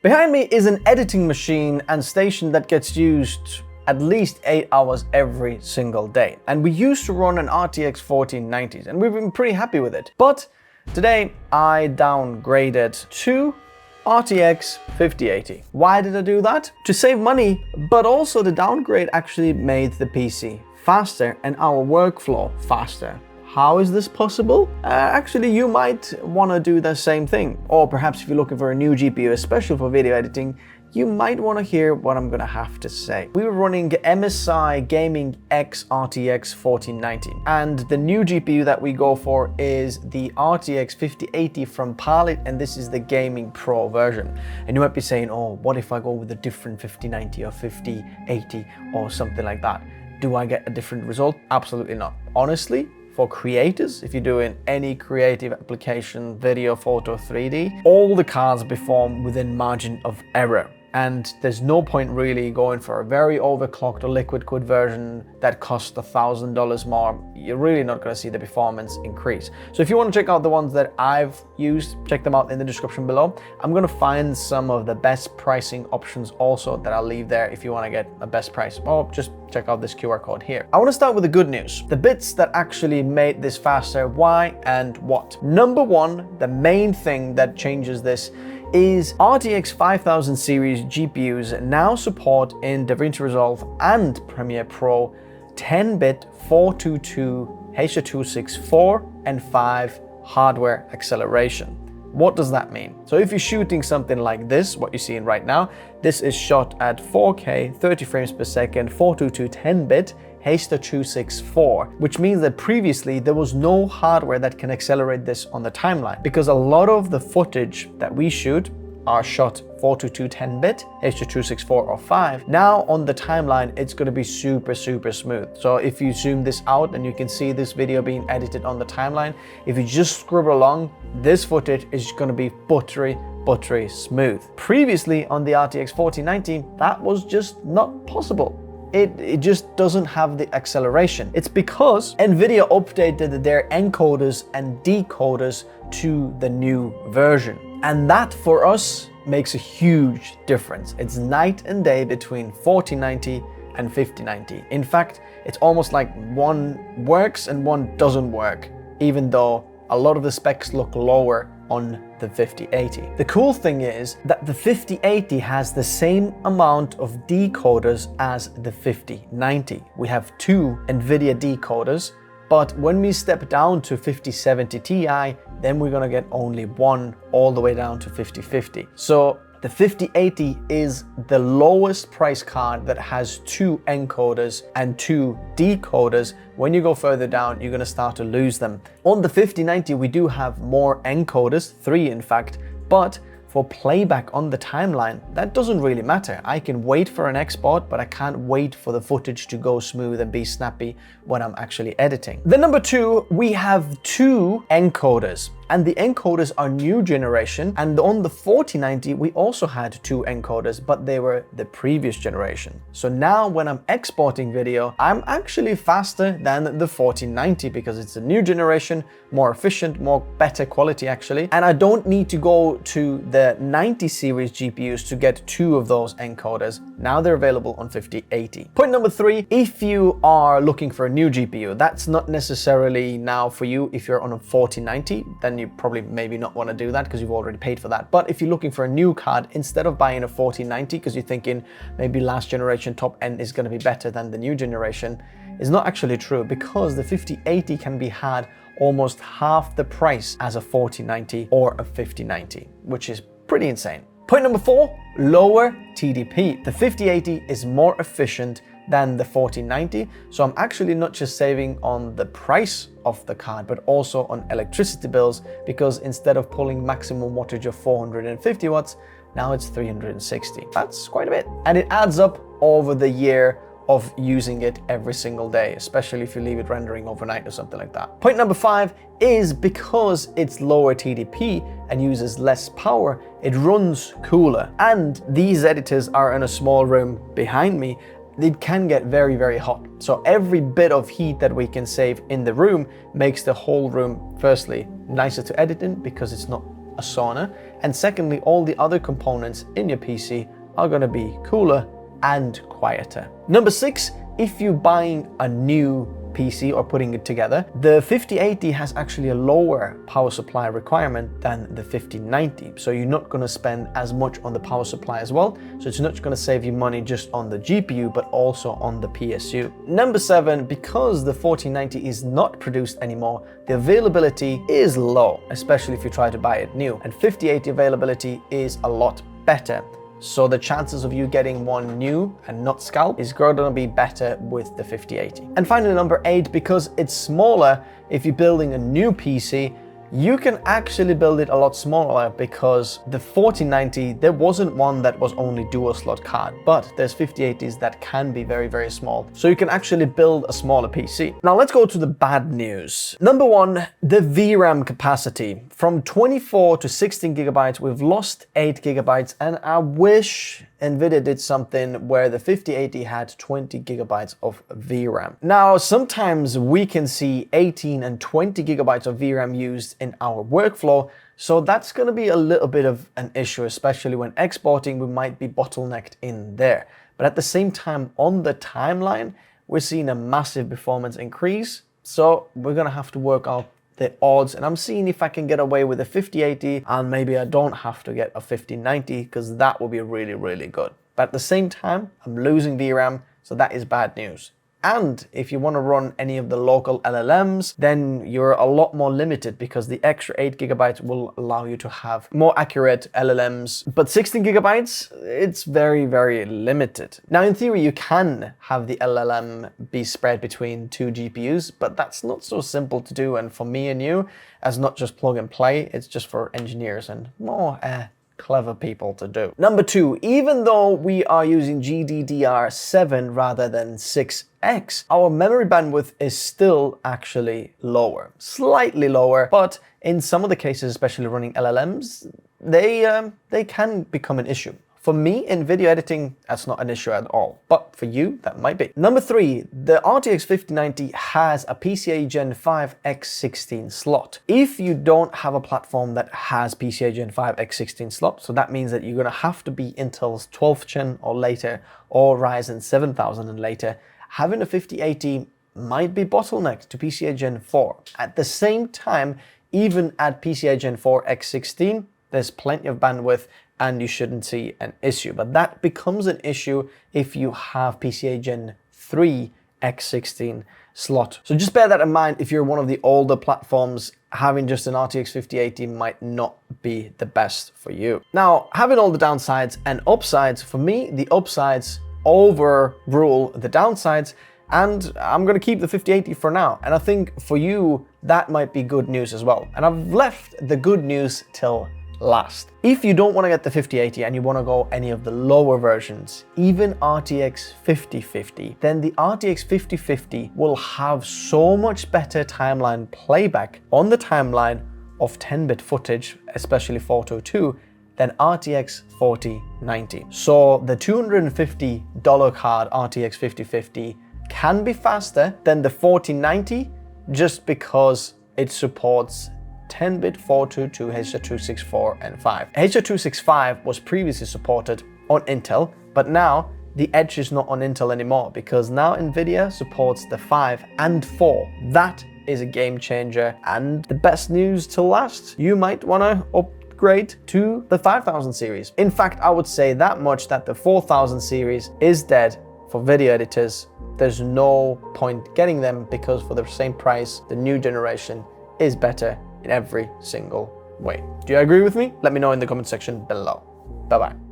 Behind me is an editing machine and station that gets used at least 8 hours every single day. And we used to run an RTX 4090s and we've been pretty happy with it. But today I downgraded to RTX 5080. Why did I do that? To save money, but also the downgrade actually made the PC faster and our workflow faster. How is this possible? Actually, you might want to do the same thing. Or perhaps if you're looking for a new GPU, especially for video editing, you might want to hear what I'm going to have to say. We were running MSI Gaming X RTX 4090, and the new GPU that we go for is the RTX 5080 from Palit, and this is the Gaming Pro version. And you might be saying, oh, what if I go with a different 5090 or 5080 or something like that? Do I get a different result? Absolutely not. Honestly, for creators, if you're doing any creative application, video, photo, 3D, all the cards perform within margin of error. And there's no point really going for a very overclocked or liquid-cooled version that costs $1,000 more. You're really not going to see the performance increase. So if you want to check out the ones that I've used, check them out in the description below. I'm going to find some of the best pricing options also that I'll leave there if you want to get a best price. Or just check out this QR code here. I want to start with the good news. The bits that actually made this faster, why and what. Number one, the main thing that changes this is RTX 5000 series GPUs now support in DaVinci Resolve and Premiere Pro 10-bit 422 H.264 and 5 hardware acceleration. What does that mean? So if you're shooting something like this, what you're seeing right now, this is shot at 4K, 30 frames per second, 422 10-bit H.264, which means that previously there was no hardware that can accelerate this on the timeline, because a lot of the footage that we shoot are shot 422 10-bit, H.264 or 5. Now on the timeline, it's going to be super smooth. So if you zoom this out and you can see this video being edited on the timeline, if you just scribble along, this footage is going to be buttery smooth. Previously on the RTX 4090, that was just not possible. It just doesn't have the acceleration. It's because NVIDIA updated their encoders and decoders to the new version. And that for us makes a huge difference. It's night and day between 4090 and 5090. In fact, it's almost like one works and one doesn't work, even though a lot of the specs look lower on the 5080. The cool thing is that the 5080 has the same amount of decoders as the 5090. We have two NVIDIA decoders, but when we step down to 5070 Ti, then we're gonna get only one all the way down to 5050. So the 5080 is the lowest price card that has two encoders and two decoders. When you go further down, you're going to start to lose them. On the 5090, we do have more encoders, 3 in fact, but for playback on the timeline, that doesn't really matter. I can wait for an export, but I can't wait for the footage to go smooth and be snappy when I'm actually editing. Then number two, we have two encoders. And the encoders are new generation, and on the 4090 we also had two encoders, but they were the previous generation. So now when I'm exporting video, I'm actually faster than the 4090 because it's a new generation, more efficient, better quality actually, and I don't need to go to the 90 series GPUs to get two of those encoders. Now they're available on 5080. Point number three, if you are looking for a new GPU, that's not necessarily now for you. If you're on a 4090, then you probably maybe not want to do that because you've already paid for that. But if you're looking for a new card, instead of buying a 4090 because you're thinking maybe last generation top end is going to be better than the new generation, is not actually true, because the 5080 can be had almost half the price as a 4090 or a 5090, which is pretty insane. Point number four, lower TDP. The 5080 is more efficient than the 4090, so I'm actually not just saving on the price of the card, but also on electricity bills, because instead of pulling maximum wattage of 450 watts, now it's 360. That's quite a bit. And it adds up over the year of using it every single day, especially if you leave it rendering overnight or something like that. Point number five is because it's lower TDP and uses less power, it runs cooler. And these editors are in a small room behind me. It can get very hot. So every bit of heat that we can save in the room makes the whole room, firstly, nicer to edit in because it's not a sauna, And secondly, all the other components in your PC are going to be cooler and quieter. Number 6, if you're buying a new PC or putting it together, the 5080 has actually a lower power supply requirement than the 5090. So you're not going to spend as much on the power supply as well. So it's not going to save you money just on the GPU, but also on the PSU. Number 7, because the 4090 is not produced anymore, the availability is low, especially if you try to buy it new. And 5080 availability is a lot better. So the chances of you getting one new and not scalp is going to be better with the 5080. And finally, number 8, because it's smaller, if you're building a new PC, you can actually build it a lot smaller, because the 4090, there wasn't one that was only dual slot card, but there's 5080s that can be very, very small. So you can actually build a smaller PC. Now let's go to the bad news. Number 1, the VRAM capacity. From 24 to 16 gigabytes, we've lost 8 gigabytes, and I wish NVIDIA did something where the 5080 had 20 gigabytes of VRAM. Now, sometimes we can see 18 and 20 gigabytes of VRAM used in our workflow, so that's going to be a little bit of an issue, especially when exporting, we might be bottlenecked in there. But at the same time, on the timeline, we're seeing a massive performance increase, so we're going to have to work out the odds, and I'm seeing if I can get away with a 5080 and maybe I don't have to get a 5090, because that will be really, really good. But at the same time, I'm losing VRAM, so that is bad news. And if you want to run any of the local LLMs, then you're a lot more limited, because the extra 8 gigabytes will allow you to have more accurate LLMs. But 16 gigabytes, it's very, very limited. Now, in theory, you can have the LLM be spread between 2 GPUs, but that's not so simple to do. And for me and you, as not just plug and play, it's just for engineers and more clever people to do. Number 2, even though we are using GDDR7 rather than 6X, our memory bandwidth is still actually lower. Slightly lower, but in some of the cases, especially running LLMs, they can become an issue. For me, in video editing, that's not an issue at all, but for you, that might be. Number 3, the RTX 5090 has a PCIe Gen 5 x16 slot. If you don't have a platform that has PCIe Gen 5 x16 slot, so that means that you're gonna have to be Intel's 12th gen or later, or Ryzen 7000 and later, having a 5080 might be bottlenecked to PCIe Gen 4. At the same time, even at PCIe Gen 4 x16, there's plenty of bandwidth and you shouldn't see an issue. But that becomes an issue if you have PCIe Gen 3 x16 slot. So just bear that in mind. If you're one of the older platforms, having just an RTX 5080 might not be the best for you. Now, having all the downsides and upsides, for me, the upsides overrule the downsides, and I'm gonna keep the 5080 for now. And I think for you, that might be good news as well. And I've left the good news till last. If you don't want to get the 5080 and you want to go any of the lower versions, even RTX 5050, then the RTX 5050 will have so much better timeline playback on the timeline of 10-bit footage, especially 422, than RTX 4090. So the $250 card RTX 5050 can be faster than the 4090 just because it supports 10-bit 422, H.264 and 5. H.265 was previously supported on Intel, but now the edge is not on Intel anymore, because now NVIDIA supports the 5 and 4. That is a game changer, and the best news to last, you might want to upgrade to the 5000 series. In fact, I would say that much, that the 4000 series is dead for video editors. There's no point getting them, because for the same price, the new generation is better in every single way. Do you agree with me? Let me know in the comment section below. Bye-bye.